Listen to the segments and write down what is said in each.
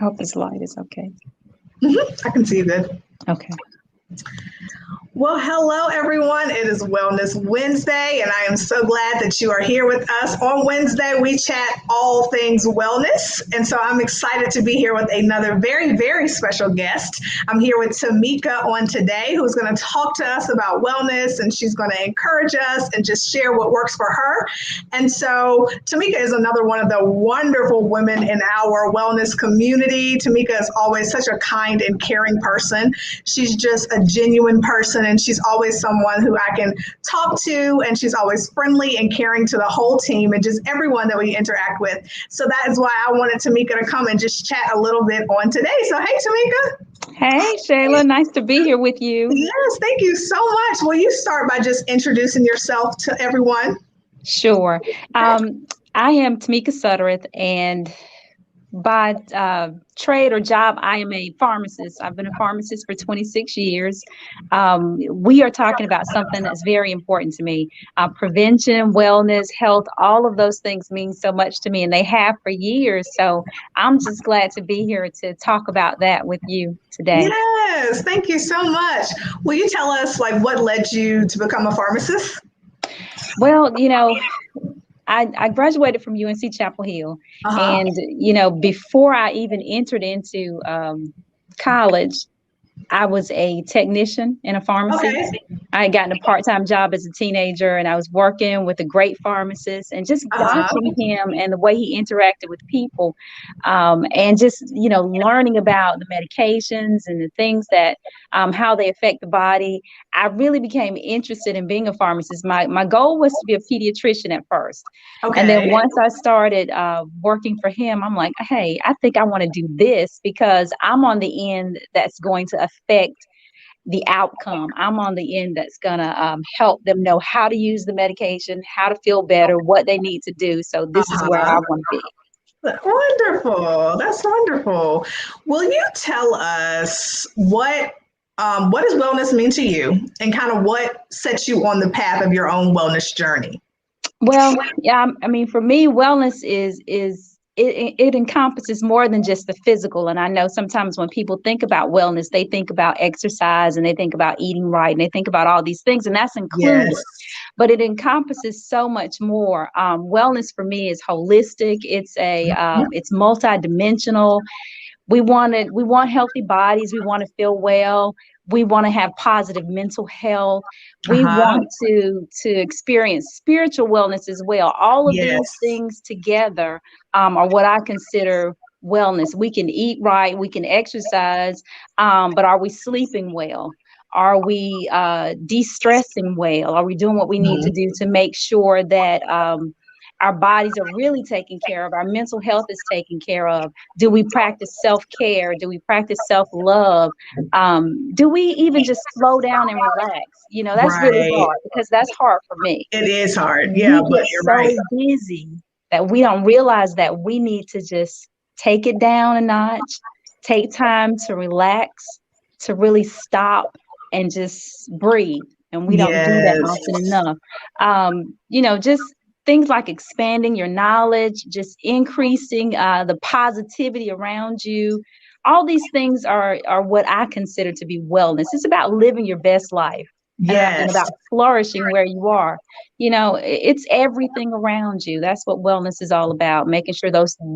hope this light is okay. I can see you good. Okay. Well, hello, everyone. It is Wellness Wednesday, and I am so glad that you are here with us. On Wednesday, we chat all things wellness, and so I'm excited to be here with another very, very special guest. I'm here with Tamika on today, who's going to talk to us about wellness, and she's going to encourage us and just share what works for her. And so Tamika is another one of the wonderful women in our wellness community. Tamika is always such a kind and caring person. She's just a genuine person, and she's always someone who I can talk to, and she's always friendly and caring to the whole team and just everyone that we interact with. So that is why I wanted Tamika to come and just chat a little bit on today. So hey, Tamika. Hey, Shayla, nice to be here with you. Yes, thank you so much. Will you start by just introducing yourself to everyone? Sure. I am Tamika Suttereth, and by trade or job, I am a pharmacist. I've been a pharmacist for 26 years. We are talking about something that's very important to me. Prevention, wellness, health, all of those things mean so much to me, and they have for years. So I'm just glad to be here to talk about that with you today. Yes, thank you so much. Will you tell us what led you to become a pharmacist? Well, I graduated from UNC Chapel Hill, and before I even entered into college, I was a technician in a pharmacy. Okay. I had gotten a part-time job as a teenager, and I was working with a great pharmacist, and just watching him and the way he interacted with people, and just learning about the medications and the things that how they affect the body. I really became interested in being a pharmacist. My goal was to be a pediatrician at first. Okay. And then once I started working for him, I'm like, hey, I think I want to do this because I'm on the end that's going to affect the outcome. I'm on the end that's going to help them know how to use the medication, how to feel better, what they need to do. So this is where I want to be. Wonderful. That's wonderful. Will you tell us what does wellness mean to you, and kind of what sets you on the path of your own wellness journey? Well, yeah, I mean, for me, wellness is it encompasses more than just the physical. And I know sometimes when people think about wellness, they think about exercise and they think about eating right and they think about all these things, and that's included. Yes. But it encompasses so much more. Wellness for me is holistic. It's it's multidimensional. We want healthy bodies. We want to feel well. We want to have positive mental health. We want to experience spiritual wellness as well. All of these things together are what I consider wellness. We can eat right, we can exercise, but are we sleeping well? Are we de-stressing well? Are we doing what we need to do to make sure that our bodies are really taken care of, our mental health is taken care of? Do we practice self-care? Do we practice self-love? Do we even just slow down and relax? That's really hard, because that's hard for me. It is hard. Yeah, we get so busy that we don't realize that we need to just take it down a notch, take time to relax, to really stop and just breathe. And we don't do that often enough. Just things like expanding your knowledge, just increasing the positivity around you. All these things are what I consider to be wellness. It's about living your best life. And about flourishing where you are. It's everything around you. That's what wellness is all about. Making sure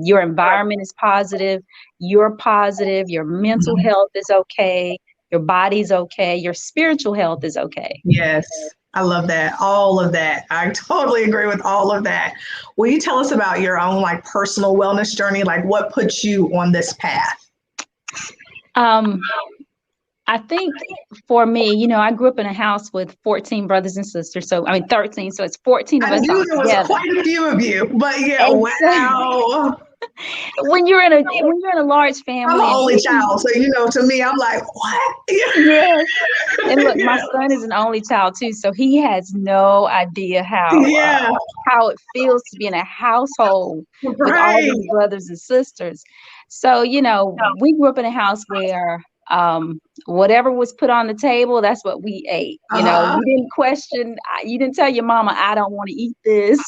your environment is positive, you're positive, your mental health is okay, your body's okay, your spiritual health is okay. Yes. I love that. All of that. I totally agree with all of that. Will you tell us about your own personal wellness journey? What puts you on this path? I think for me, I grew up in a house with 14 brothers and sisters. So, 13. So it's 14 of us all together. There was quite a few of you, but yeah, wow. When you're in a large family, I'm an only child, so to me, I'm like, what? Yes. And look, my son is an only child too, so he has no idea how it feels to be in a household with all these brothers and sisters. So we grew up in a house where whatever was put on the table, that's what we ate. You didn't question. You didn't tell your mama, I don't want to eat this.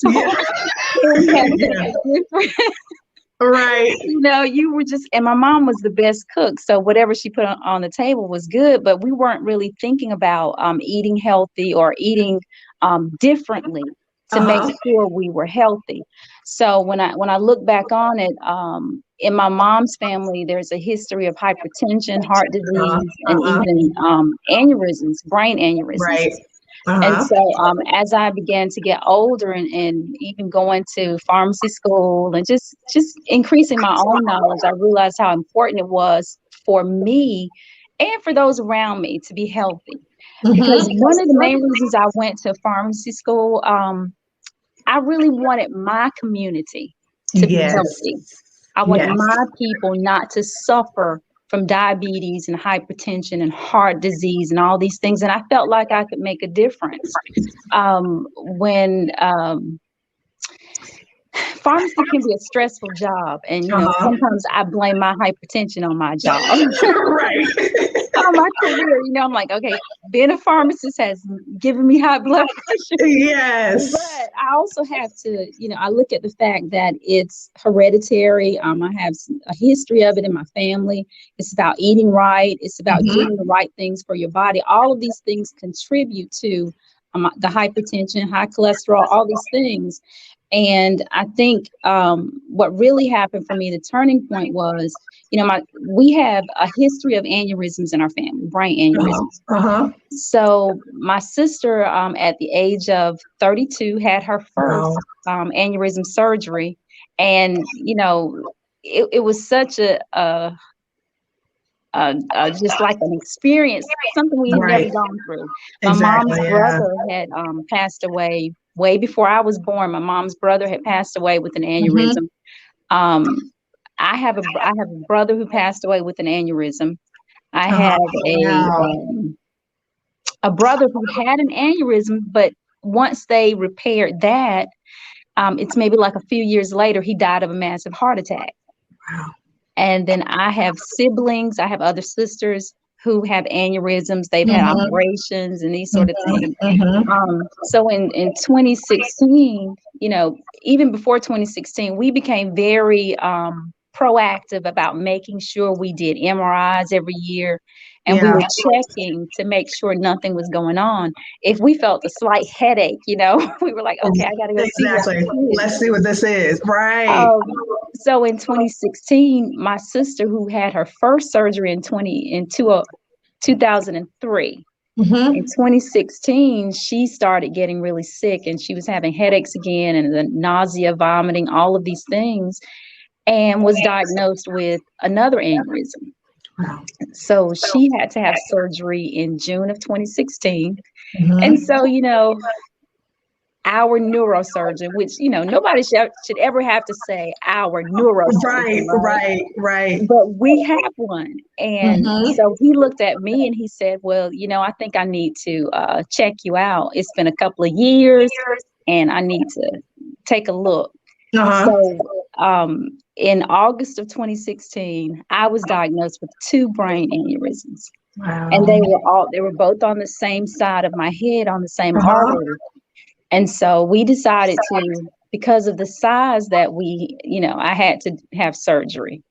Right. You were just, and my mom was the best cook. So whatever she put on the table was good, but we weren't really thinking about eating healthy or eating differently to make Uh-huh. sure we were healthy. So when I look back on it, in my mom's family, there's a history of hypertension, heart Uh-huh. disease, and Uh-huh. even aneurysms, brain aneurysms. Right. And Uh-huh. so, as I began to get older and even going to pharmacy school and just increasing my own knowledge, I realized how important it was for me and for those around me to be healthy. Because Mm-hmm. one of the main reasons I went to pharmacy school, I really wanted my community to be Yes. healthy. I wanted Yes. my people not to suffer from diabetes and hypertension and heart disease and all these things. And I felt like I could make a difference. When Pharmacy can be a stressful job, and Uh-huh. sometimes I blame my hypertension on my job. Right. On my career, I'm like, okay, being a pharmacist has given me high blood pressure. Yes. But I also have to, I look at the fact that it's hereditary. I have a history of it in my family. It's about eating right. It's about Mm-hmm. doing the right things for your body. All of these things contribute to the hypertension, high cholesterol, all these things. And I think what really happened for me, the turning point was, we have a history of aneurysms in our family, brain Uh-huh. aneurysms. Uh-huh. So my sister, at the age of 32, had her first Wow. aneurysm surgery, and it was such just like an experience, something we had never Right. gone through. My mom's Exactly. Yeah. brother had passed away way before I was born. My mom's brother had passed away with an Mm-hmm. aneurysm. Um, I have a brother who passed away with an aneurysm. I Uh-huh. have Wow. a brother who had an aneurysm, but once they repaired that, it's maybe like a few years later, he died of a massive heart attack. Wow. And then I have siblings, I have other sisters who have aneurysms. They've had Mm-hmm. operations and these sort of Mm-hmm. things. Mm-hmm. So in 2016, even before 2016, we became very proactive about making sure we did MRIs every year, and we Yeah. were checking to make sure nothing was going on. If we felt a slight headache, we were like, okay, I got to go see what Exactly. this is. Let's see what this is. Right. So in 2016, my sister, who had her first surgery in 2003, in Mm-hmm. 2016, she started getting really sick, and she was having headaches again and the nausea, vomiting, all of these things, and was diagnosed with another aneurysm. Wow. So she had to have surgery in June of 2016. And Mm-hmm. so, our neurosurgeon, which, nobody should ever have to say our neurosurgeon, Right. right? Right. Right. But we have one. And Mm-hmm. so he looked at me and he said, well, I think I need to check you out. It's been a couple of years and I need to take a look. Uh-huh. So in August of 2016, I was diagnosed with two brain aneurysms. And Wow. they were both on the same side of my head, on the same Uh-huh. artery. And so we decided to, because of the size that I had to have surgery.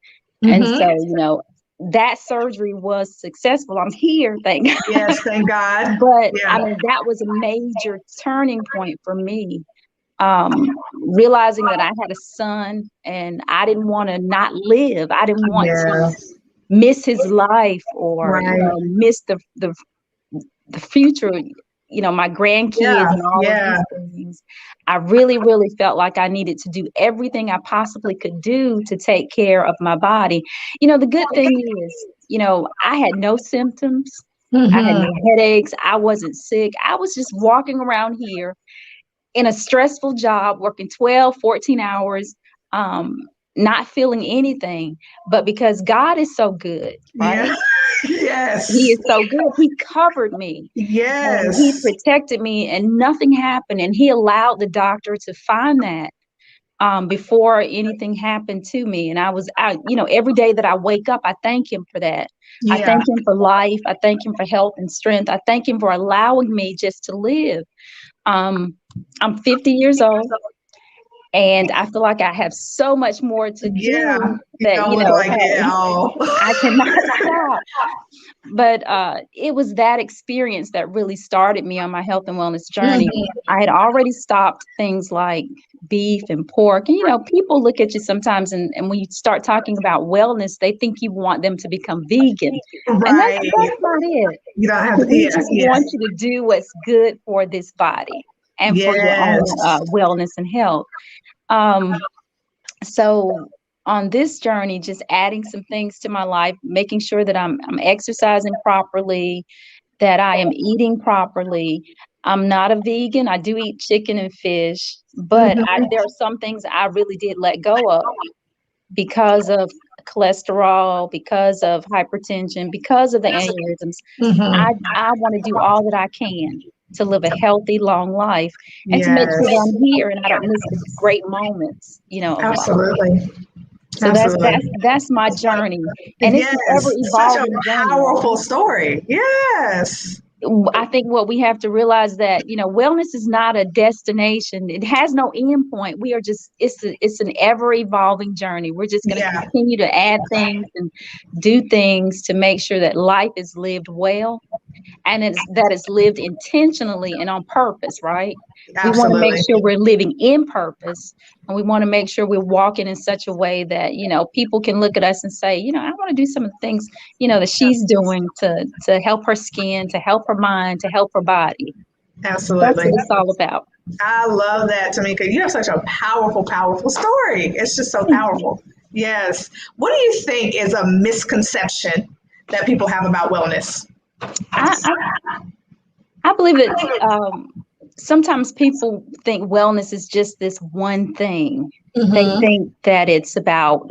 And so, Mm-hmm. that surgery was successful. I'm here, thank God. Yes. Thank God. But I Yeah. mean, that was a major turning point for me. Realizing that I had a son and I didn't want to not live. I didn't want to Yeah. miss his life or, Right. miss the future, my grandkids Yeah. and all of Yeah. these things. I really, really felt like I needed to do everything I possibly could do to take care of my body. The good thing is, I had no symptoms. I had Mm-hmm. no headaches. I wasn't sick. I was just walking around here in a stressful job, working 12, 14 hours, um, not feeling anything. But because God is so good, Yeah. right? He Yes. is so good. He covered me and he Yes. protected me, and nothing happened. And he allowed the doctor to find that before anything happened to me. And every day that I wake up, I thank him for that. I Yeah. thank him for life. I thank him for health and strength. I thank him for allowing me just to live. Um, I'm 50 years old. And I feel like I have so much more to Yeah, do you that, don't look like it hey, at all. I cannot stop. But it was that experience that really started me on my health and wellness journey. Mhm. I had already stopped things like beef and pork. And, people look at you sometimes, and when you start talking about wellness, they think you want them to become vegan. And Right. that's not it. You don't have to, We yeah, just yeah. want you to do what's good for this body and for your own Yes. wellness and health. Um, so on this journey, just adding some things to my life, making sure that I'm exercising properly, that I am eating properly. I'm not a vegan. I do eat chicken and fish, but Mhm. there are some things I really did let go of because of cholesterol, because of hypertension, because of the aneurysms. I, Mhm. I want to do all that I can to live a healthy, long life and to make sure that Yes. I'm here and I don't miss the great moments, of life. Absolutely. So that's Absolutely. that's that's my journey, and it's an ever Yes. Such a evolving journey, powerful right? story. Yes. I think what we have to realize that wellness is not a destination. It has no end point. We are just it's an ever evolving journey. We're just going to Yeah. continue to add things and do things to make sure that life is lived well, and it's lived intentionally and on purpose, right? We want to make Absolutely. sure we're living in purpose, and we want to make sure we're walking in such a way that people can look at us and say, I want to do some of the things that she's doing to help her skin, to help her mind, to help her body. That's Absolutely. what it's all about. I love that, Tamika. You have such a powerful, powerful story. It's just so Thank you. powerful. Yes. What do you think is a misconception that people have about wellness? I I, I believe that sometimes people think wellness is just this one thing. They Mm-hmm. think that it's about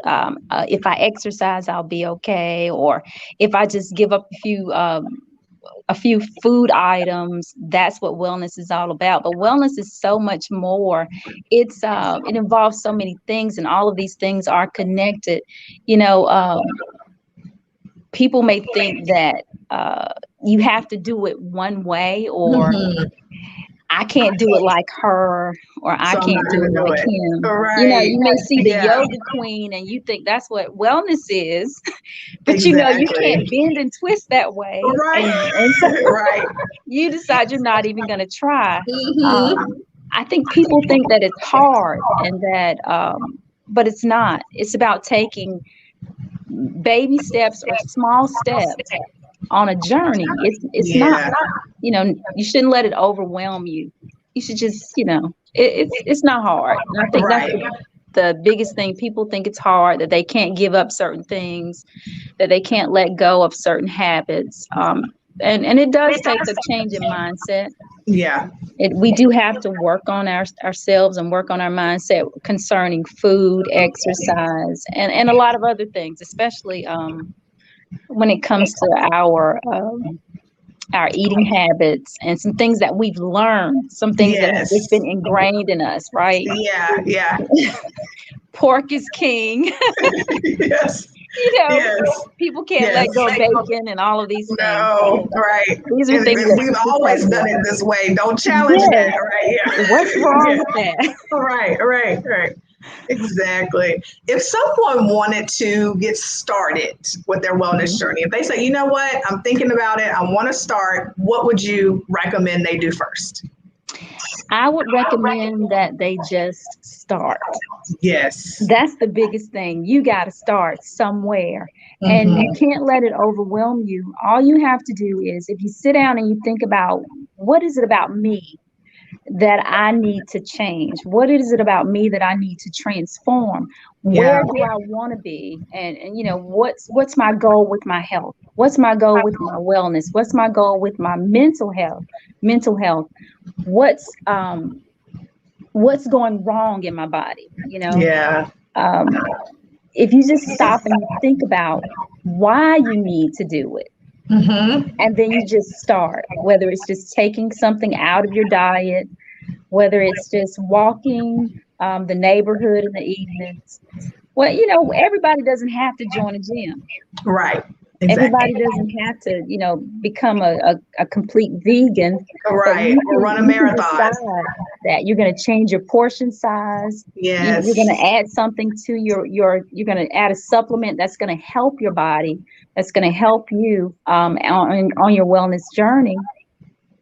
if I exercise, I'll be okay, or if I just give up a few food items, that's what wellness is all about. But wellness is so much more. It involves so many things, and all of these things are connected. You know, People may think that you have to do it one way, or Mm-hmm. I can't do it like her, or I So I'm can't not do going it to do like it. him. All right. You may see the Yeah, yoga queen and you think that's what wellness is, but you exactly. can't bend and twist that way. Right. And so Right. you decide you're not even going to try. Mm-hmm. I think people think that it's hard and but it's not. It's about taking baby steps or small steps on a journey. It's not, Yeah. you shouldn't let it overwhelm you. You should just, it's not hard. And I think that's Right. the biggest thing. People think it's hard, that they can't give up certain things, that they can't let go of certain habits. And it does take a change in mindset. Yeah. We do have to work on ourselves and work on our mindset concerning food, exercise, and a lot of other things, especially when it comes to our eating habits and some things that we've learned, some things that have just Yes. been ingrained in us, right? Yeah. Yeah. Pork is king. Yes. you know, Yes. People can't Yes. let go of bacon and all of these things. No. So Right. these are things And that we've people always can't done do. it this way. Don't challenge that. Yes. Right. What's Yeah. wrong Yeah. with that? Right. Right. Right. Exactly. If someone wanted to get started with their wellness journey, if they say, you know what, I'm thinking about it, I want to start, what would you recommend they do first? I would recommend that they just start. Yes. That's the biggest thing. You got to start somewhere, and you Mm-hmm. can't let it overwhelm you. All you have to do is, if you sit down and you think about, what is it about me that I need to change? What is it about me that I need to transform? Yeah. Where do I want to be? And what's my goal with my health? What's my goal with my wellness? What's my goal with my mental health? Mental health. What's um what's going wrong in my body? Yeah. Um, if you just stop and you think about why you need to do it, Mm-hmm. and then you just start, whether it's just taking something out of your diet, whether it's just walking the neighborhood in the evenings. Well, everybody doesn't have to join a gym. Right. Exactly. Everybody doesn't have to, become a complete vegan, but Right. Or run a you can marathon. decide that you're going to change your portion size. You're going Yes. to add something to you're going to add a supplement that's going to help your body, that's going to help you on your wellness journey.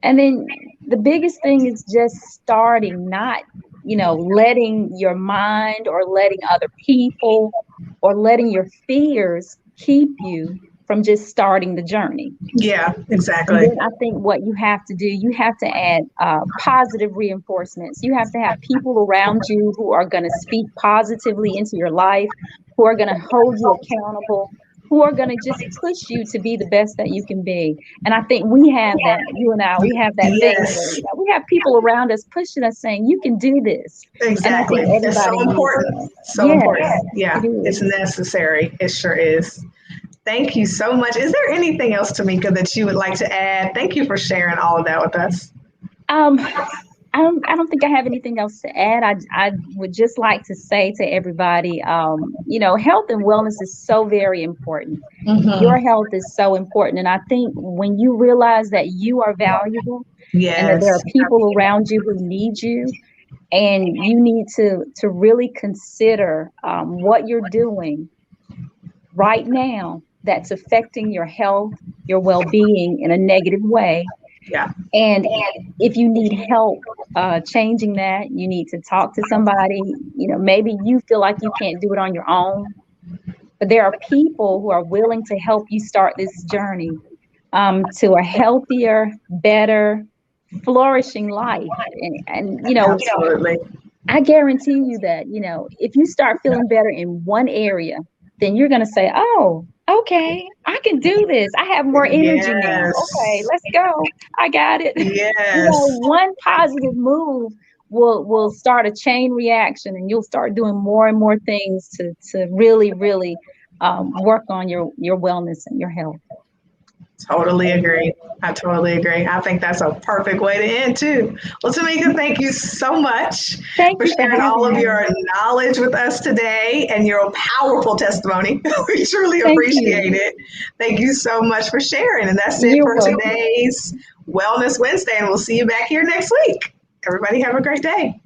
And then the biggest thing is just starting, not, letting your mind or letting other people or letting your fears keep you from just starting the journey. Yeah, And exactly. then I think what you have to do, you have to add positive reinforcements. You have to have people around you who are going to speak positively into your life, who are going to hold you accountable, who are going to just push you to be the best that you can be. And I think we have that. You and I, we have that thing where Yes, we have people around us pushing us, saying, "You can do this." And I exactly. think It's so everybody needs important. that. So important. Yes, Yeah, it it's is. necessary. It sure is. Thank you so much. Is there anything else, Tamika, that you would like to add? Thank you for sharing all of that with us. Um, I don't think I have anything else to add. I would just like to say to everybody, health and wellness is so very important. Your Hmm. health is so important. And I think when you realize that you are valuable and that there are Yes. people around you who need you, and you need to really consider what you're doing right now that's affecting your health, your well-being in a negative way. Yeah. And if you need help changing that, you need to talk to somebody. Maybe you feel like you can't do it on your own, but there are people who are willing to help you start this journey to a healthier, better, flourishing life. And Absolutely. I guarantee you that, if you start feeling better in one area, then you're going to say, oh, okay, I can do this. I have more energy now. Okay, Yes. let's go. I got it. Yes. One positive move will start a chain reaction, and you'll start doing more and more things to really, really work on your wellness and your health. Totally agree. I totally agree. I think that's a perfect way to end too. Well, Tamika, thank you so much Thank for you for sharing all having of me. your knowledge with us today and your powerful testimony. We truly Thank you. appreciate it. Thank you so much for sharing. And that's it You're for welcome. today's Wellness Wednesday. And we'll see you back here next week. Everybody have a great day.